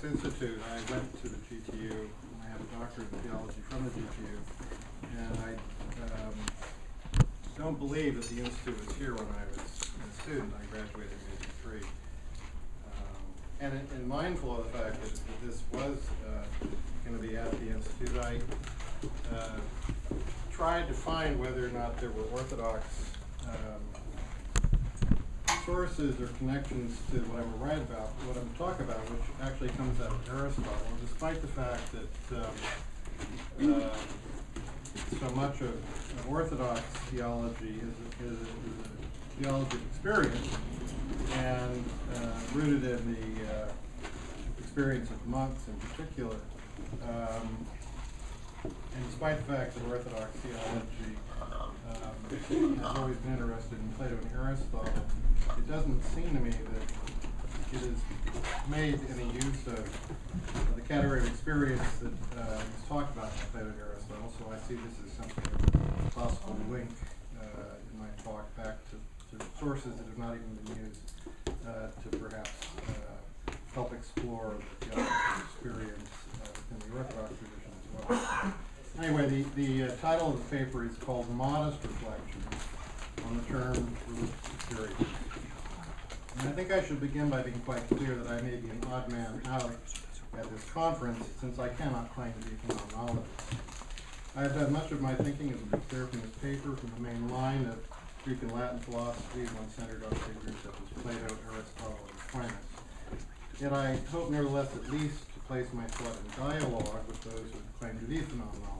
Institute, I went to the GTU, and I have a doctorate in theology from the GTU, and I don't believe that the Institute was here when I was a student. I graduated in '83. And mindful of the fact that this was going to be at the Institute, I tried to find whether or not there were orthodox sources or connections to what I'm going to write about, what I'm going to talk about, which actually comes out of Aristotle, despite the fact that so much of Orthodox theology is a theology of experience, and rooted in the experience of monks in particular. And despite the fact that Orthodox theology has always been interested in Plato and Aristotle, it doesn't seem to me that it has made any use of the category of experience that is talked about in Plato and Aristotle. So I see this as something of a possible link in my talk back to sources that have not even been used to perhaps help explore the theological experience within the Orthodox tradition as well. Anyway, the title of the paper is called Modest Reflections on the Term Religious Experience. And I think I should begin by being quite clear that I may be an odd man out at this conference, since I cannot claim to be a phenomenologist. I have done much of my thinking, as will be clear from this paper, from the main line of Greek and Latin philosophy, one centered on figures such as Plato, Aristotle, and Aquinas. Yet I hope nevertheless at least to place my thought in dialogue with those who claim to be phenomenologists.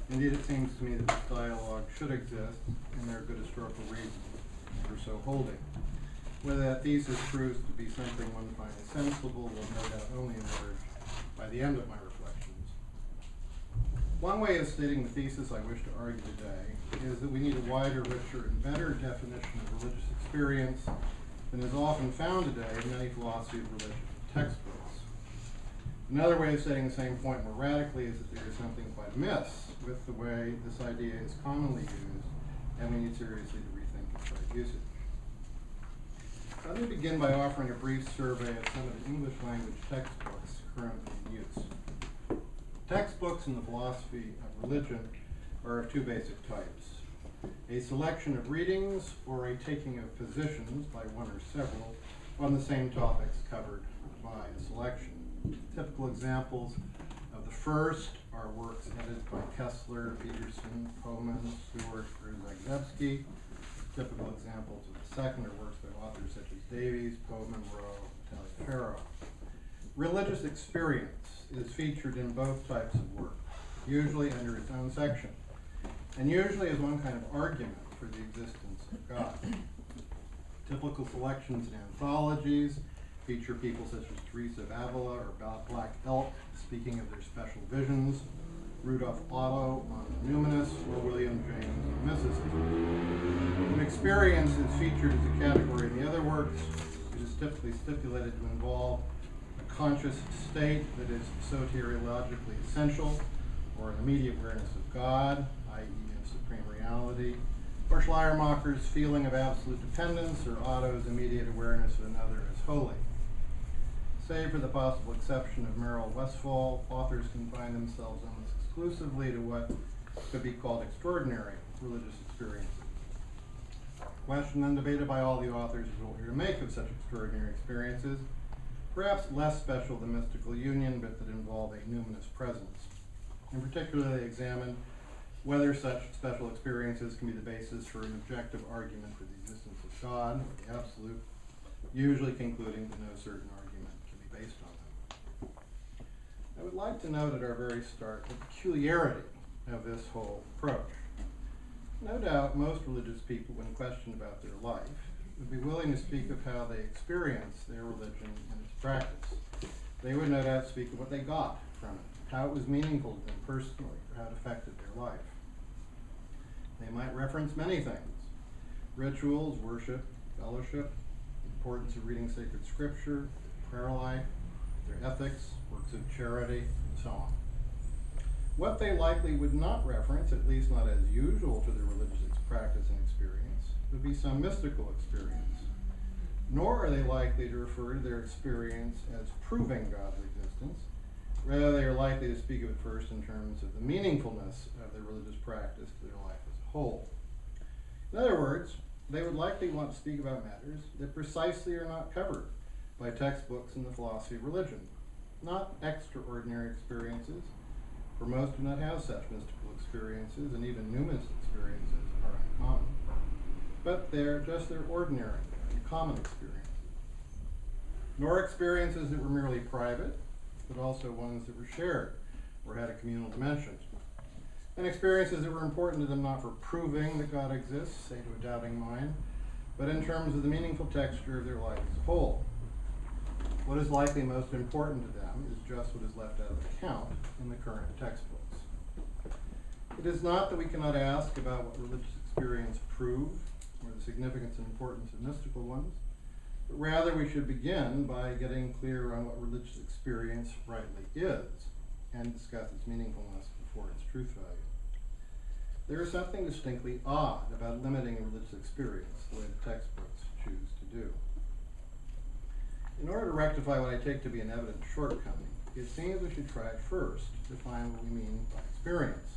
Indeed, it seems to me that this dialogue should exist, and there are good historical reasons for so holding. Whether that thesis proves to be something one finds sensible will no doubt only emerge by the end of my reflections. One way of stating the thesis I wish to argue today is that we need a wider, richer, and better definition of religious experience than is often found today in many philosophy of religion textbooks. Another way of stating the same point more radically is that there is something quite amiss with the way this idea is commonly used, and we need seriously to rethink its right usage. Let me begin by offering a brief survey of some of the English language textbooks currently in use. Textbooks in the philosophy of religion are of two basic types: a selection of readings or a taking of positions by one or several on the same topics covered by a selection. Typical examples of the first are works edited by Kessler, Peterson, Pohman, Stewart, or Zagzebski. Typical examples of the second are works by authors such as Davies, Pohman, Rowe, Taliaferro. Religious experience is featured in both types of work, usually under its own section, and usually as one kind of argument for the existence of God. Typical selections in anthologies feature people such as Teresa of Avila or Black Elk speaking of their special visions, Rudolph Otto on the numinous, or William James on mysticism. When experience is featured as a category in the other works, it is typically stipulated to involve a conscious state that is soteriologically essential, or an immediate awareness of God, i.e. of supreme reality, or Schleiermacher's feeling of absolute dependence, or Otto's immediate awareness of another as holy. Save for the possible exception of Merrill Westphal, authors confine themselves almost exclusively to what could be called extraordinary religious experiences. The question then debated by all the authors is what we are to make of such extraordinary experiences, perhaps less special than mystical union, but that involve a numinous presence. In particular, they examine whether such special experiences can be the basis for an objective argument for the existence of God, or the absolute, usually concluding that no certain argument can be based on them. I would like to note at our very start the peculiarity of this whole approach. No doubt most religious people, when questioned about their life, would be willing to speak of how they experience their religion and its practice. They would no doubt speak of what they got from it, how it was meaningful to them personally, or how it affected their life. They might reference many things: rituals, worship, fellowship, the importance of reading sacred scripture, their prayer life, their ethics, works of charity, and so on. What they likely would not reference, at least not as usual to their religious practice and experience, would be some mystical experience. nor are they likely to refer to their experience as proving God's existence. Rather, they are likely to speak of it first in terms of the meaningfulness of their religious practice to their life as a whole. In other words, they would likely want to speak about matters that precisely are not covered by textbooks in the philosophy of religion, not extraordinary experiences, for most do not have such mystical experiences, and even numinous experiences are uncommon, but they're just their ordinary and common experiences. Nor experiences that were merely private, but also ones that were shared or had a communal dimension. And experiences that were important to them not for proving that God exists, say to a doubting mind, but in terms of the meaningful texture of their life as a whole. What is likely most important to them is just what is left out of account in the current textbooks. It is not that we cannot ask about what religious experience prove, or the significance and importance of mystical ones, but rather we should begin by getting clear on what religious experience rightly is, and discuss its meaningfulness before its truth value. There is something distinctly odd about limiting religious experience the way the textbooks choose to do. In order to rectify what I take to be an evident shortcoming, it seems we should try first to define what we mean by experience.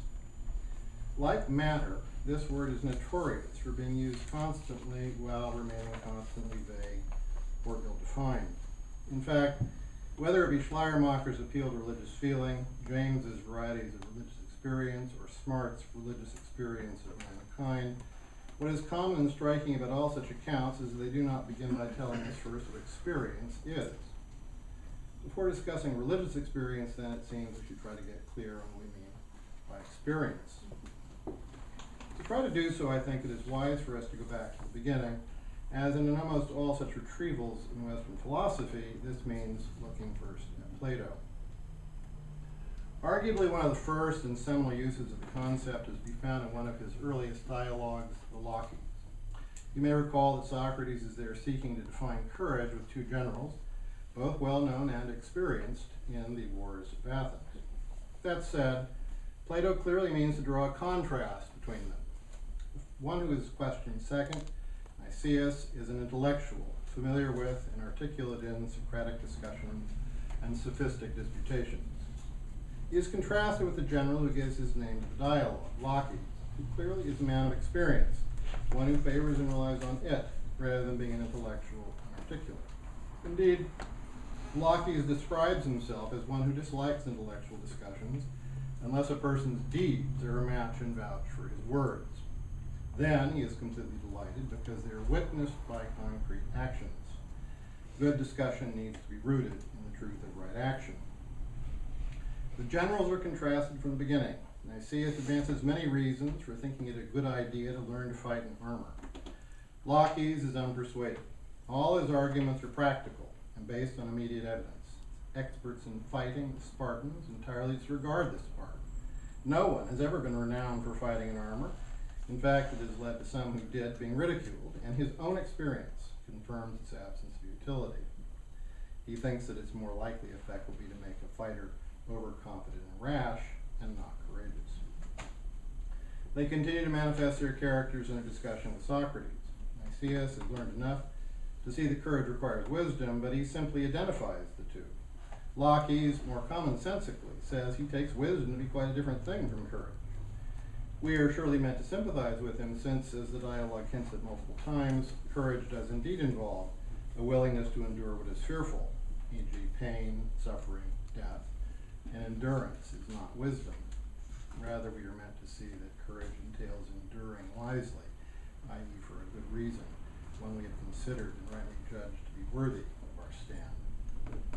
Like matter, this word is notorious for being used constantly while remaining constantly vague or ill-defined. In fact, whether it be Schleiermacher's appeal to religious feeling, James's varieties of religious experience, or Smart's religious experience of mankind, what is common and striking about all such accounts is that they do not begin by telling us first what experience is. Before discussing religious experience, then, it seems we should try to get clear on what we mean by experience. To try to do so, I think it is wise for us to go back to the beginning, as in almost all such retrievals in Western philosophy, this means looking first at Plato. Arguably one of the first and seminal uses of the concept is to be found in one of his earliest dialogues, the Laches. You may recall that Socrates is there seeking to define courage with two generals, both well-known and experienced in the wars of Athens. That said, Plato clearly means to draw a contrast between them. One who is questioned second, Nicias, is an intellectual, familiar with and articulate in Socratic discussions and sophistic disputations. He is contrasted with the general who gives his name to the dialogue, Laches, who clearly is a man of experience, one who favors and relies on it, rather than being an intellectual and articulate. Indeed, Laches describes himself as one who dislikes intellectual discussions unless a person's deeds are a match and vouch for his words. Then he is completely delighted because they are witnessed by concrete actions. Good discussion needs to be rooted in the truth of right action. The generals are contrasted from the beginning. Nicias advances many reasons for thinking it a good idea to learn to fight in armor. Laches is unpersuaded. All his arguments are practical and based on immediate evidence. Experts in fighting, the Spartans entirely disregard this part. No one has ever been renowned for fighting in armor. In fact, it has led to some who did being ridiculed, and his own experience confirms its absence of utility. He thinks that its more likely effect will be to make a fighter overconfident and rash, and not courageous. They continue to manifest their characters in a discussion with Socrates. Nicias has learned enough to see that courage requires wisdom, but he simply identifies the two. Laches, more commonsensically, says he takes wisdom to be quite a different thing from courage. We are surely meant to sympathize with him since, as the dialogue hints at multiple times, courage does indeed involve a willingness to endure what is fearful, e.g. pain, suffering, death, and endurance is not wisdom. Rather, we are meant to see that courage entails enduring wisely, i.e. for a good reason, one we have considered and rightly judged to be worthy of our stand.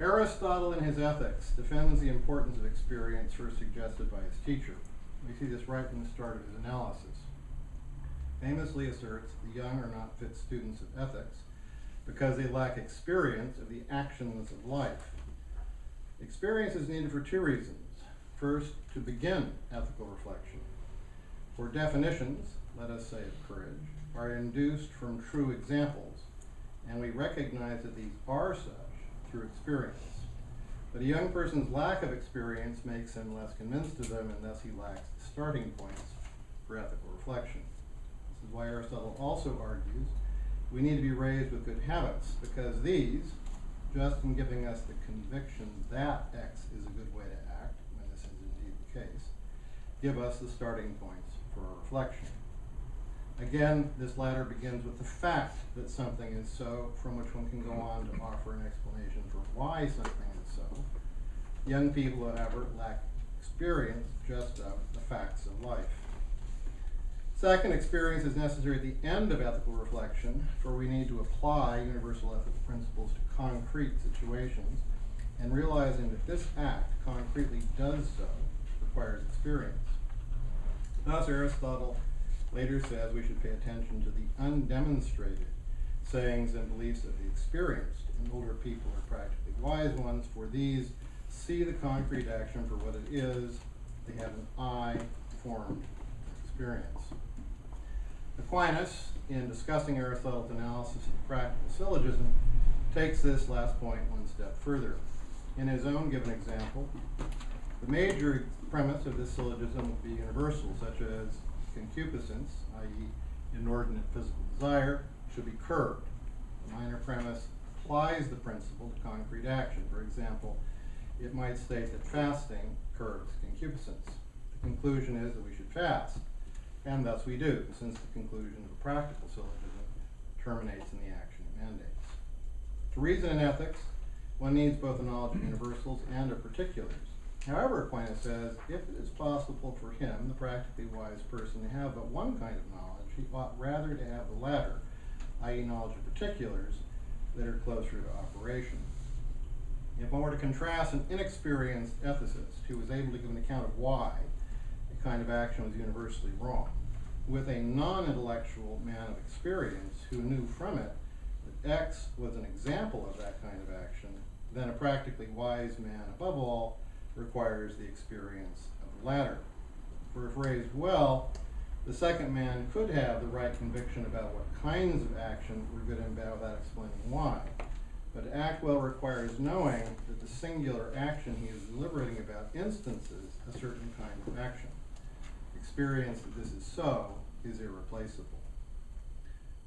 Aristotle in his Ethics defends the importance of experience first suggested by his teacher. We see this right from the start of his analysis. Famously asserts the young are not fit students of ethics because they lack experience of the actions of life. Experience is needed for two reasons. First, to begin ethical reflection. For definitions, let us say of courage, are induced from true examples, and we recognize that these are such through experience. But a young person's lack of experience makes him less convinced of them, and thus he lacks the starting points for ethical reflection. This is why Aristotle also argues we need to be raised with good habits, because these, just in giving us the conviction that X is a good way to act, when this is indeed the case, give us the starting points for reflection. Again, this latter begins with the fact that something is so, from which one can go on to offer an explanation for why something is so. Young people, however, lack experience just of the facts of life. Second, experience is necessary at the end of ethical reflection, for we need to apply universal ethical principles to concrete situations, and realizing that this act concretely does so requires experience. Thus, Aristotle later says we should pay attention to the undemonstrated sayings and beliefs of the experienced, and older people are practically wise ones, for these see the concrete action for what it is. They have an eye-formed experience. Aquinas, in discussing Aristotle's analysis of practical syllogism, takes this last point one step further. In his own given example, the major premise of this syllogism will be universal, such as concupiscence, i.e. inordinate physical desire, should be curbed. The minor premise applies the principle to concrete action. For example, it might state that fasting curbs concupiscence. The conclusion is that we should fast, and thus we do, since the conclusion of a practical syllogism terminates in the action it mandates. To reason in ethics, one needs both a knowledge of universals and of particulars. However, Aquinas says, if it is possible for him, the practically wise person, to have but one kind of knowledge, he ought rather to have the latter, i.e. knowledge of particulars that are closer to operation. If one were to contrast an inexperienced ethicist who was able to give an account of why a kind of action was universally wrong, with a non-intellectual man of experience who knew from it that X was an example of that kind of action, then a practically wise man, above all, requires the experience of the latter. For if raised well, the second man could have the right conviction about what kinds of action were good and bad without explaining why. But to act well requires knowing that the singular action he is deliberating about instances a certain kind of action. Experience that this is so is irreplaceable.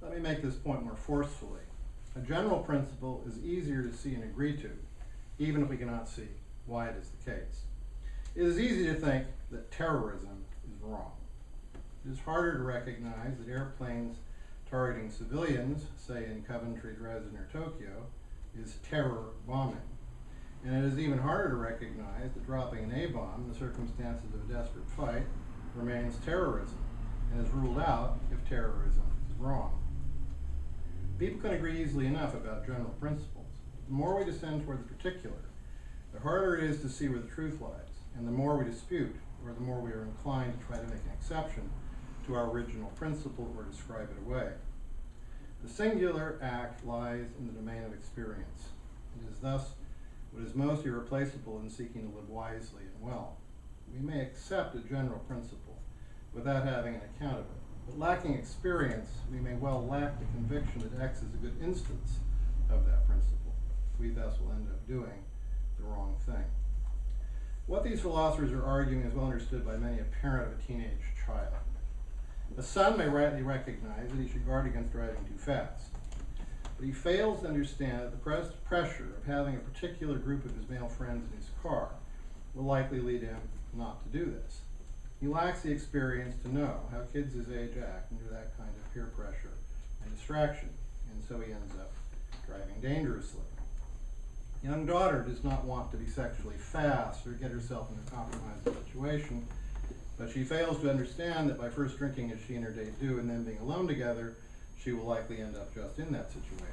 Let me make this point more forcefully. A general principle is easier to see and agree to, even if we cannot see why it is the case. It is easy to think that terrorism is wrong. It is harder to recognize that airplanes targeting civilians, say in Coventry, Dresden, or Tokyo, is terror bombing. And it is even harder to recognize that dropping an A-bomb in the circumstances of a desperate fight remains terrorism and is ruled out if terrorism is wrong. People can agree easily enough about general principles. The more we descend toward the particular, the harder it is to see where the truth lies, and the more we dispute, or the more we are inclined to try to make an exception to our original principle or describe it away. The singular act lies in the domain of experience. It is thus what is most irreplaceable in seeking to live wisely and well. We may accept a general principle without having an account of it, but lacking experience, we may well lack the conviction that X is a good instance of that principle. We thus will end up doing the wrong thing. What these philosophers are arguing is well understood by many a parent of a teenage child. A son may rightly recognize that he should guard against driving too fast, but he fails to understand that the pressure of having a particular group of his male friends in his car will likely lead him not to do this. He lacks the experience to know how kids his age act under that kind of peer pressure and distraction, and so he ends up driving dangerously. A young daughter does not want to be sexually fast or get herself in a compromising situation, but she fails to understand that by first drinking as she and her date do and then being alone together, she will likely end up just in that situation.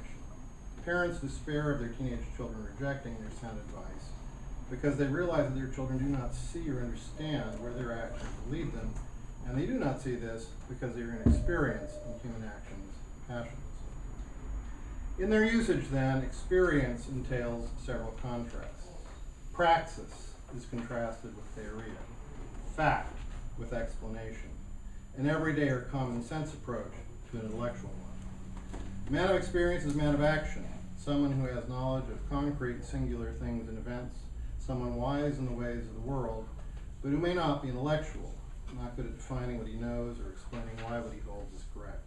Parents despair of their teenage children rejecting their sound advice because they realize that their children do not see or understand where their actions will lead them, and they do not see this because they are inexperienced in human actions and passions. In their usage, then, experience entails several contrasts. Praxis is contrasted with theoria, fact with explanation, an everyday or common sense approach to an intellectual one. A man of experience is a man of action, someone who has knowledge of concrete, singular things and events, someone wise in the ways of the world, but who may not be intellectual, not good at defining what he knows or explaining why what he holds is correct.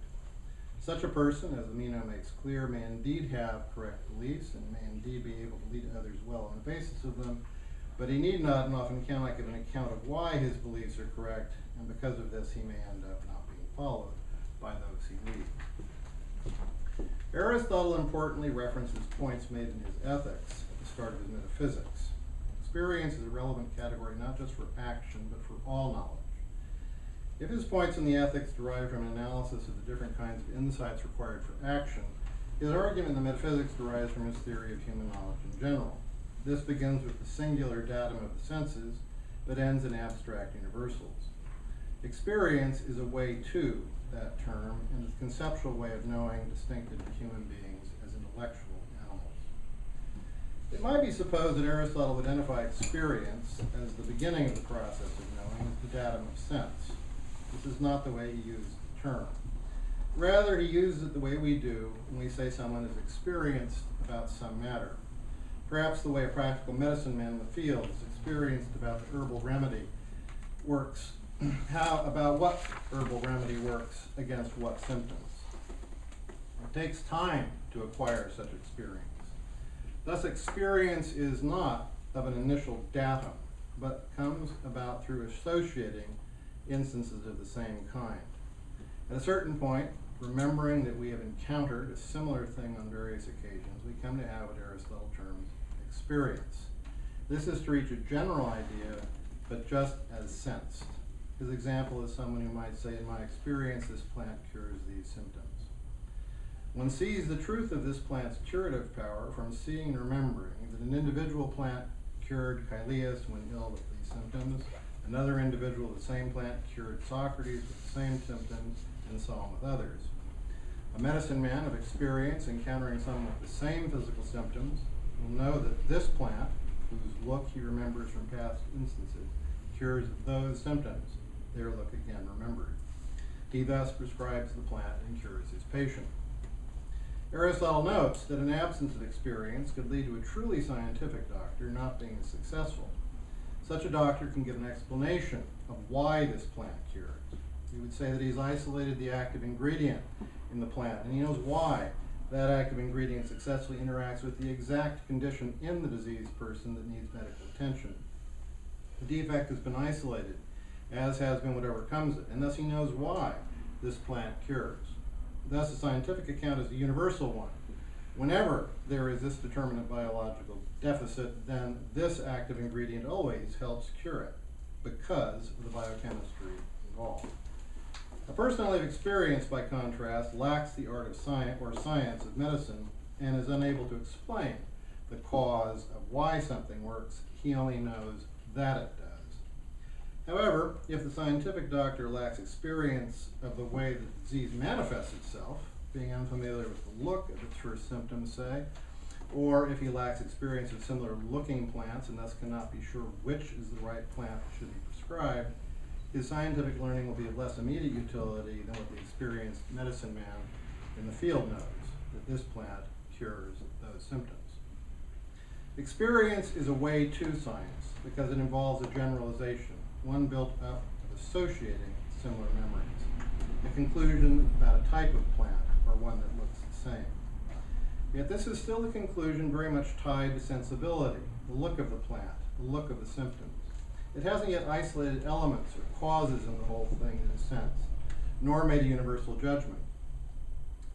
Such a person, as the Meno makes clear, may indeed have correct beliefs and may indeed be able to lead others well on the basis of them, but he need not and often cannot give an account of why his beliefs are correct, and because of this he may end up not being followed by those he leads. Aristotle importantly references points made in his Ethics at the start of his Metaphysics. Experience is a relevant category not just for action, but for all knowledge. If his points in the Ethics derive from an analysis of the different kinds of insights required for action, his argument in the Metaphysics derives from his theory of human knowledge in general. This begins with the singular datum of the senses, but ends in abstract universals. Experience is a way to that term, and is a conceptual way of knowing distinctive to human beings as intellectual animals. It might be supposed that Aristotle would identify experience as the beginning of the process of knowing as the datum of sense. This is not the way he used the term. Rather, he uses it the way we do when we say someone is experienced about some matter. Perhaps the way a practical medicine man in the field is experienced about the herbal remedy works, about what herbal remedy works against what symptoms. It takes time to acquire such experience. Thus, experience is not of an initial datum, but comes about through associating instances of the same kind. At a certain point, remembering that we have encountered a similar thing on various occasions, we come to have what Aristotle terms experience. This is to reach a general idea, but just as sensed. His example is someone who might say, in my experience, this plant cures these symptoms. One sees the truth of this plant's curative power from seeing and remembering that an individual plant cured Caelius when ill with these symptoms, another individual of the same plant cured Socrates with the same symptoms, and so on with others. A medicine man of experience encountering someone with the same physical symptoms will know that this plant, whose look he remembers from past instances, cures those symptoms, their look again remembered. He thus prescribes the plant and cures his patient. Aristotle notes that an absence of experience could lead to a truly scientific doctor not being as successful. Such a doctor can give an explanation of why this plant cures. He would say that he's isolated the active ingredient in the plant, and he knows why that active ingredient successfully interacts with the exact condition in the diseased person that needs medical attention. The defect has been isolated, as has been what overcomes it, and thus he knows why this plant cures. Thus, a scientific account is a universal one. Whenever there is this determinate biological deficit, then this active ingredient always helps cure it because of the biochemistry involved. A personality of experience, by contrast, lacks the art of science or science of medicine and is unable to explain the cause of why something works. He only knows that it does. However, if the scientific doctor lacks experience of the way the disease manifests itself, being unfamiliar with the look of its first symptoms, say, or if he lacks experience of similar looking plants and thus cannot be sure which is the right plant that should be prescribed, his scientific learning will be of less immediate utility than what the experienced medicine man in the field knows, that this plant cures those symptoms. Experience is a way to science because it involves a generalization, one built up of associating similar memories, a conclusion about a type of plant or one that looks the same. Yet this is still a conclusion very much tied to sensibility, the look of the plant, the look of the symptoms. It hasn't yet isolated elements or causes in the whole thing in a sense, nor made a universal judgment.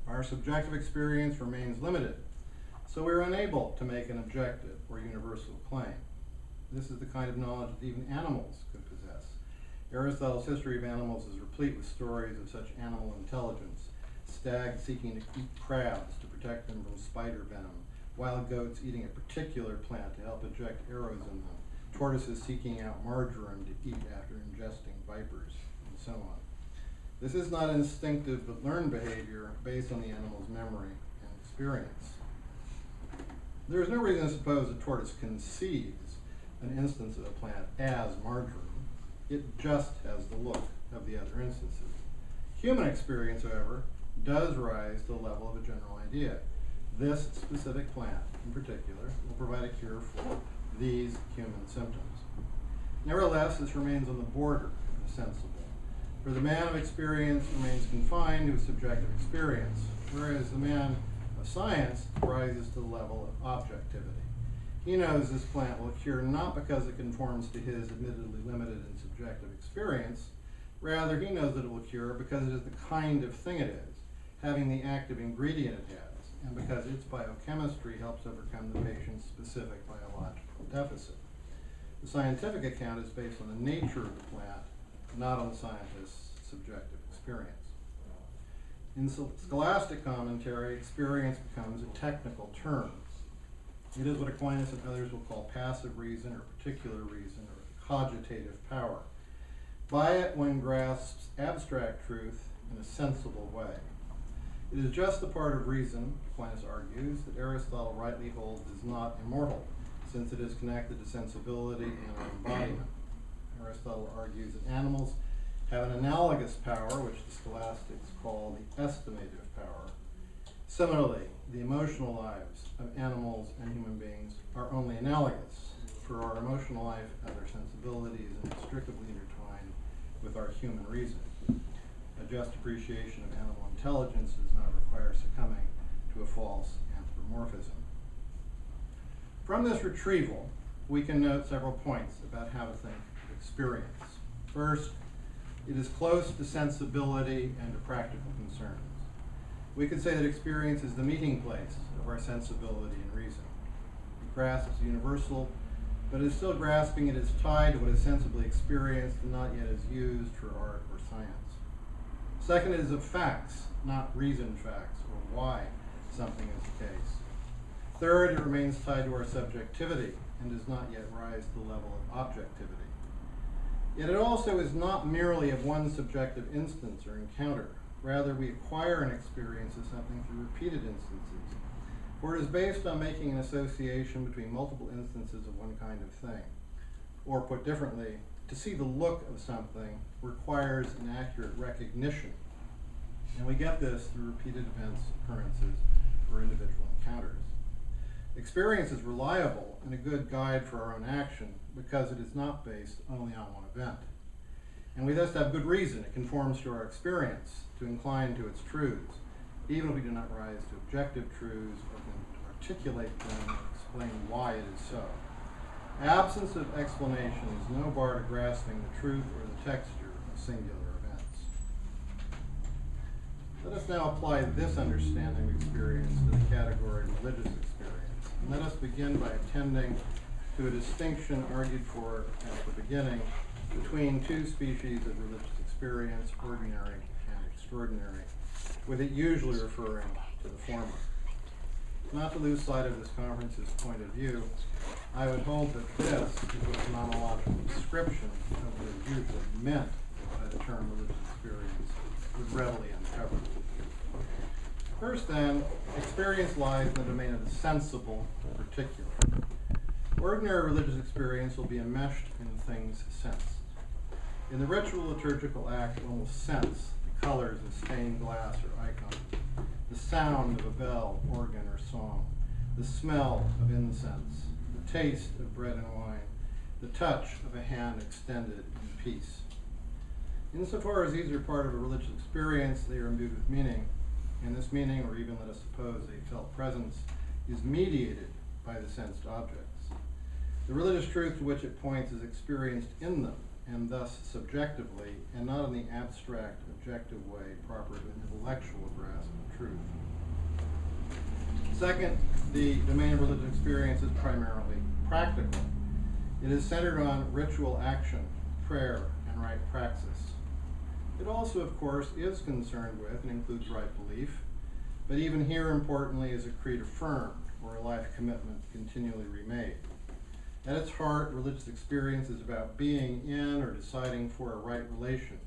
Our subjective experience remains limited, so we're unable to make an objective or universal claim. This is the kind of knowledge that even animals could possess. Aristotle's history of animals is replete with stories of such animal intelligence. Stags seeking to eat crabs to protect them from spider venom, wild goats eating a particular plant to help eject arrows in them, tortoises seeking out marjoram to eat after ingesting vipers, and so on. This is not instinctive but learned behavior based on the animal's memory and experience. There is no reason to suppose a tortoise conceives an instance of a plant as marjoram. It just has the look of the other instances. Human experience, however, does rise to the level of a general idea. This specific plant, in particular, will provide a cure for these human symptoms. Nevertheless, this remains on the border of the sensible. For the man of experience remains confined to his subjective experience, whereas the man of science rises to the level of objectivity. He knows this plant will cure not because it conforms to his admittedly limited and subjective experience. Rather, he knows that it will cure because it is the kind of thing it is, having the active ingredient it has, and because its biochemistry helps overcome the patient's specific biological deficit. The scientific account is based on the nature of the plant, not on the scientist's subjective experience. In scholastic commentary, experience becomes a technical term. It is what Aquinas and others will call passive reason or particular reason or cogitative power. By it, one grasps abstract truth in a sensible way. It is just the part of reason, Aquinas argues, that Aristotle rightly holds is not immortal, since it is connected to sensibility and embodiment. Aristotle argues that animals have an analogous power, which the scholastics call the estimative power. Similarly, the emotional lives of animals and human beings are only analogous, for our emotional life and our sensibilities are inextricably intertwined with our human reason. A just appreciation of animal intelligence does not require succumbing to a false anthropomorphism. From this retrieval, we can note several points about how to think of experience. First, it is close to sensibility and to practical concerns. We could say that experience is the meeting place of our sensibility and reason. It grasps the universal, but is still grasping it as tied to what is sensibly experienced and not yet is used for art or science. Second, it is of facts, not reasoned facts, or why something is the case. Third, it remains tied to our subjectivity and does not yet rise to the level of objectivity. Yet it also is not merely of one subjective instance or encounter. Rather, we acquire an experience of something through repeated instances, for it is based on making an association between multiple instances of one kind of thing. Or put differently, to see the look of something requires an accurate recognition, and we get this through repeated events, occurrences, or individual encounters. Experience is reliable and a good guide for our own action because it is not based only on one event. And we thus have good reason, it conforms to our experience, to incline to its truths, even if we do not rise to objective truths or can articulate them and explain why it is so. Absence of explanation is no bar to grasping the truth or the texture of singular events. Let us now apply this understanding of experience to the category of religious experience. And let us begin by attending to a distinction argued for at the beginning between two species of religious experience, ordinary and extraordinary, with it usually referring to the former. Not to lose sight of this conference's point of view, I would hold that this is what a phenomenological description of what is usually meant by the term religious experience would readily uncover. First then, experience lies in the domain of the sensible particular. Ordinary religious experience will be enmeshed in things sensed. In the ritual liturgical act, one will sense the colors of stained glass or icon, the sound of a bell, organ, or song, the smell of incense, the taste of bread and wine, the touch of a hand extended in peace. Insofar as these are part of a religious experience, they are imbued with meaning, and this meaning, or even let us suppose a felt presence, is mediated by the sensed objects. The religious truth to which it points is experienced in them, and thus subjectively, and not in the abstract, objective way proper to an intellectual grasp of truth. Second, the domain of religious experience is primarily practical. It is centered on ritual action, prayer, and right praxis. It also, of course, is concerned with and includes right belief, but even here, importantly, is a creed affirmed, or a life commitment continually remade. At its heart, religious experience is about being in or deciding for a right relation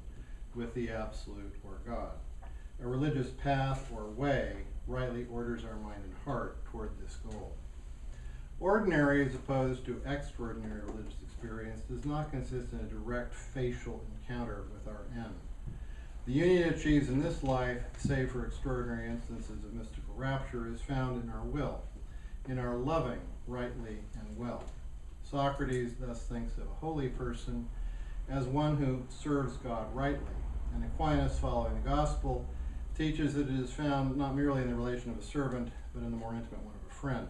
with the absolute or God. A religious path or way rightly orders our mind and heart toward this goal. Ordinary, as opposed to extraordinary religious experience, does not consist in a direct facial encounter with our end. The union it achieves in this life, save for extraordinary instances of mystical rapture, is found in our will, in our loving rightly and well. Socrates thus thinks of a holy person as one who serves God rightly, And Aquinas, following the gospel, teaches that it is found not merely in the relation of a servant, but in the more intimate one of a friend.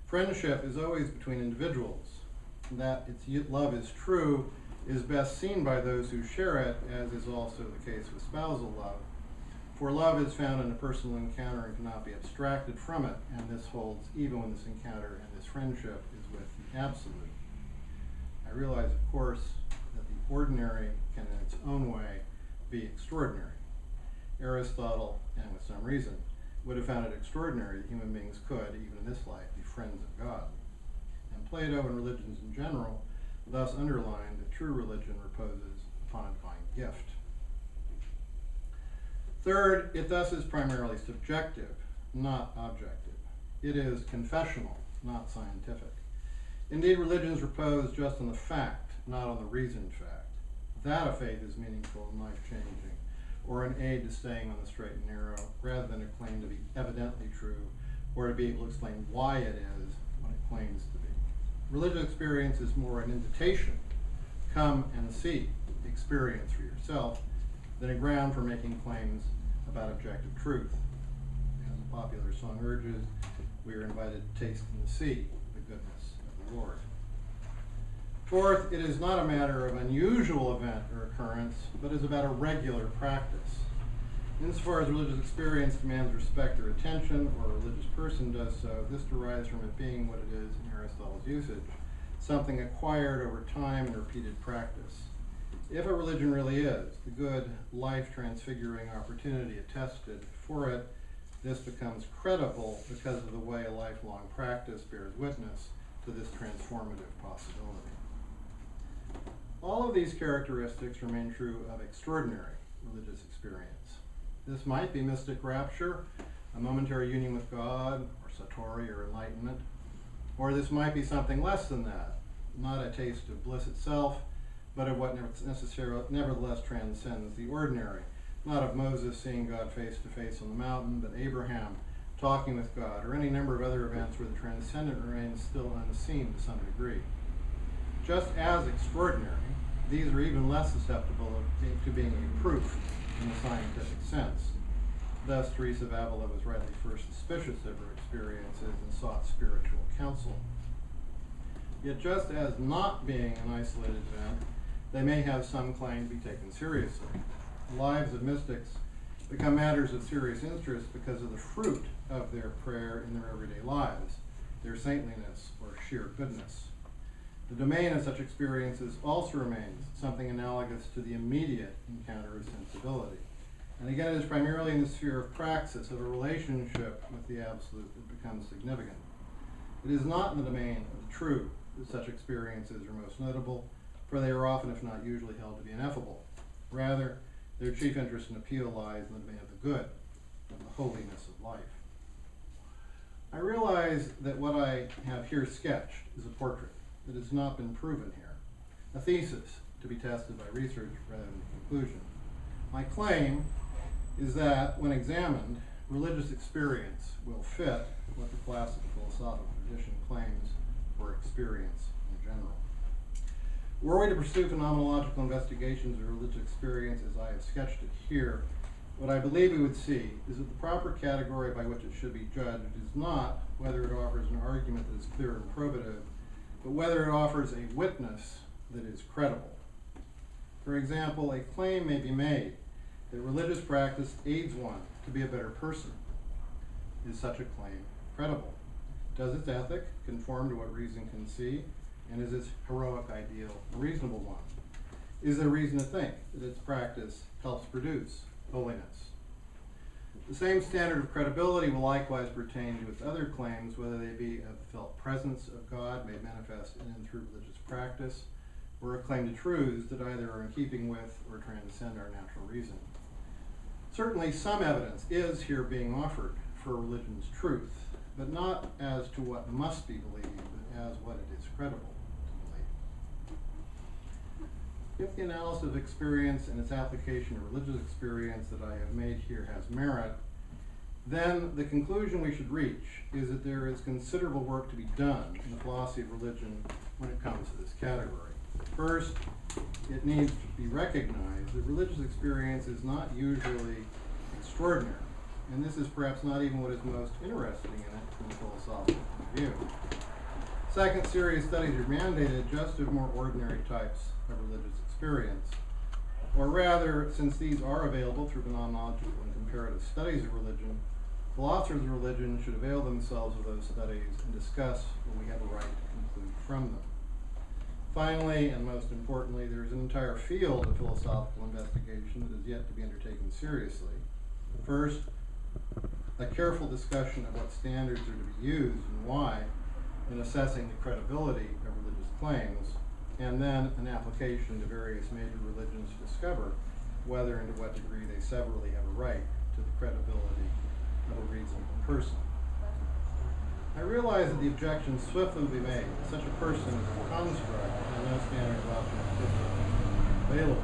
Friendship is always between individuals. That its love is true is best seen by those who share it, as is also the case with spousal love. For love is found in a personal encounter and cannot be abstracted from it, and this holds even when this encounter and this friendship is with the absolute. I realize, of course, that the ordinary can in its own way be extraordinary. Aristotle, and with some reason, would have found it extraordinary that human beings could, even in this life, be friends of God. And Plato and religions in general thus underline that true religion reposes upon a divine gift. Third, it thus is primarily subjective, not objective. It is confessional, not scientific. Indeed, religions repose just on the fact, not on the reasoned fact. That a faith is meaningful and life-changing, or an aid to staying on the straight and narrow, rather than a claim to be evidently true, or to be able to explain why it is what it claims to be. Religious experience is more an invitation, come and see, experience for yourself, than a ground for making claims about objective truth. As a popular song urges, we are invited to taste and see the goodness of the Lord. Fourth, it is not a matter of unusual event or occurrence, but is about a regular practice. Insofar as religious experience demands respect or attention, or a religious person does so, this derives from it being what it is in Aristotle's usage, something acquired over time and repeated practice. If a religion really is the good, life-transfiguring opportunity attested for it, this becomes credible because of the way a lifelong practice bears witness to this transformative possibility. All of these characteristics remain true of extraordinary religious experience. This might be mystic rapture, a momentary union with God, or satori, or enlightenment, or this might be something less than that, not a taste of bliss itself, but of what nevertheless transcends the ordinary, not of Moses seeing God face to face on the mountain, but Abraham talking with God, or any number of other events where the transcendent remains still unseen to some degree. Just as extraordinary, these are even less susceptible to being a proof in the scientific sense. Thus, Teresa of Avila was rightly first suspicious of her experiences and sought spiritual counsel. Yet just as not being an isolated event, they may have some claim to be taken seriously. The lives of mystics become matters of serious interest because of the fruit of their prayer in their everyday lives, their saintliness or sheer goodness. The domain of such experiences also remains something analogous to the immediate encounter of sensibility. And again, it is primarily in the sphere of praxis, of a relationship with the absolute, that becomes significant. It is not in the domain of the true that such experiences are most notable, for they are often, if not usually, held to be ineffable. Rather, their chief interest and appeal lies in the domain of the good, of the holiness of life. I realize that what I have here sketched is a portrait that has not been proven here, a thesis to be tested by research rather than conclusion. My claim is that, when examined, religious experience will fit what the classical philosophical tradition claims for experience in general. Were we to pursue phenomenological investigations of religious experience as I have sketched it here, what I believe we would see is that the proper category by which it should be judged is not whether it offers an argument that is clear and probative, but whether it offers a witness that is credible. For example, a claim may be made that religious practice aids one to be a better person. Is such a claim credible? Does its ethic conform to what reason can see? And is its heroic ideal a reasonable one? Is there reason to think that its practice helps produce holiness? The same standard of credibility will likewise pertain to its other claims, whether they be of the felt presence of God made manifest in and through religious practice, or a claim to truths that either are in keeping with or transcend our natural reason. Certainly some evidence is here being offered for religion's truth, but not as to what must be believed, but as what it is credible to believe. If the analysis of experience and its application to religious experience that I have made here has merit, then the conclusion we should reach is that there is considerable work to be done in the philosophy of religion when it comes to this category. First, it needs to be recognized that religious experience is not usually extraordinary, and this is perhaps not even what is most interesting in it from a philosophical point of view. Second, serious studies are mandated just of more ordinary types of religious experience. Or rather, since these are available through phenomenological and comparative studies of religion, philosophers of religion should avail themselves of those studies and discuss what we have a right to conclude from them. Finally, and most importantly, there is an entire field of philosophical investigation that is yet to be undertaken seriously. First, a careful discussion of what standards are to be used and why in assessing the credibility of religious claims, and then an application to various major religions to discover whether and to what degree they severally have a right to the credibility of a reasonable person. I realize that the objection swiftly will be made that such a person is a construct and no standard of objectivity available.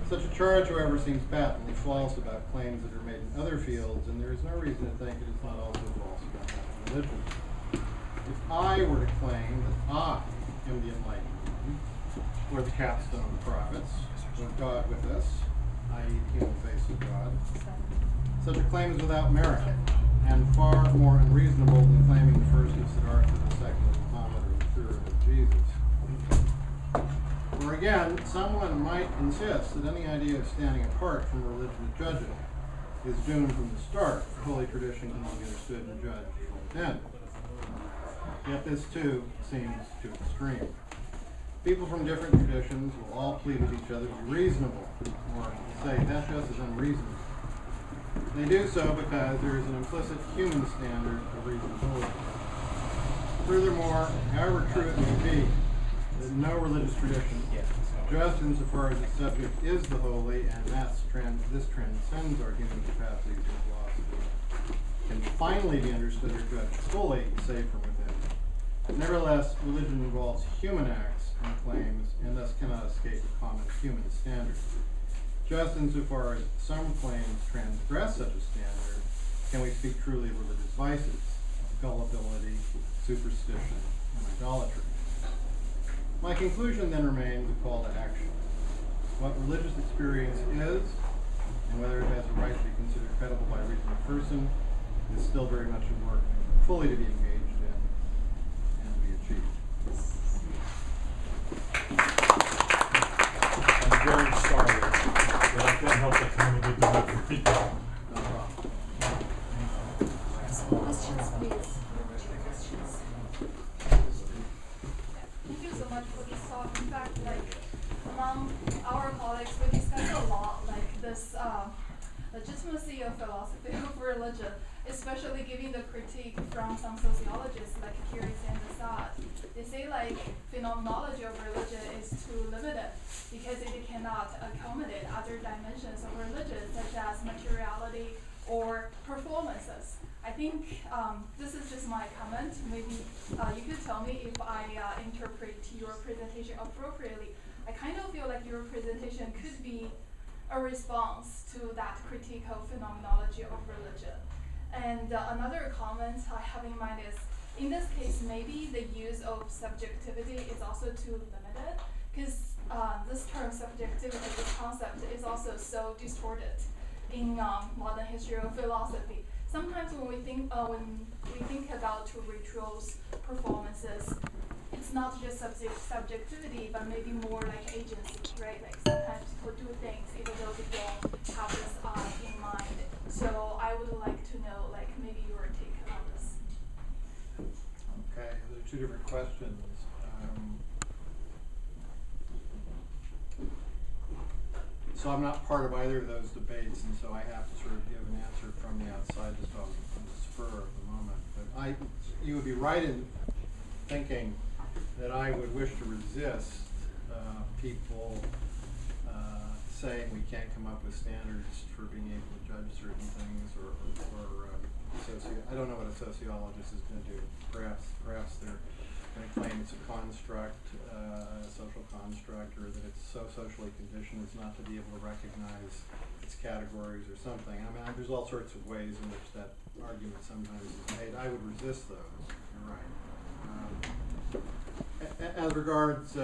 Such a charge, however, seems patently false about claims that are made in other fields, and there is no reason to think it is not also false about religion. If I were to claim that I am the enlightened one, or the capstone of the prophets, or God with us, i.e. the human face of God, such a claim is without merit, and far more unreasonable than claiming the first of Siddhartha, the second of Muhammad, or the third of Jesus. Or again, someone might insist that any idea of standing apart from religion to judge it is doomed from the start. Holy tradition can only be understood and judged from within. Yet this too seems too extreme. People from different traditions will all plead with each other to be reasonable, or say that just is unreasonable. They do so because there is an implicit human standard of reasonability. Furthermore, however true it may be that no religious tradition, just insofar as its subject is the holy, and this transcends our human capacities in philosophy, can finally be understood or judged fully, save from within. Nevertheless, religion involves human acts and claims, and thus cannot escape a common human standard. Just insofar as some claims transgress such a standard, can we speak truly of religious vices, gullibility, superstition, and idolatry. My conclusion then remains a call to action. What religious experience is, and whether it has a right to be considered credible by a reasonable person, is still very much a work fully to be engaged in and to be achieved. I'm very sorry that I can't help but come and do that for people. No problem. Questions, please. Thank you so much for this talk. In fact, among our colleagues, we discussed a lot, this legitimacy of philosophy of religion, especially giving the critique from some sociologists like Kiris and Assad. They say phenomenology of religion is too limited because it cannot accommodate other dimensions of religion, such as materiality or performances. I think this is just my comment. Maybe you could tell me if I interpret your presentation appropriately. I kind of feel like your presentation could be a response to that critique of phenomenology of religion. And another comment I have in mind is, in this case, maybe the use of subjectivity is also too limited, because this term subjectivity, this concept, is also so distorted in modern history of philosophy. Sometimes when we think about rituals, performances, it's not just subjectivity, but maybe more like agency, right? Like sometimes people do things even though they don't have this in mind. So I would like to know, maybe your take on this. Okay, there are two different questions. So I'm not part of either of those debates, and so I have to sort of give an answer from the outside just on the spur of the moment. But you would be right in thinking that I would wish to resist people saying we can't come up with standards for being able to judge certain things, or I don't know what a sociologist is going to do. Perhaps they're going to claim it's a construct, a social construct, or that it's so socially conditioned as not to be able to recognize its categories or something. I mean, there's all sorts of ways in which that argument sometimes is made. I would resist those. You're right. As regards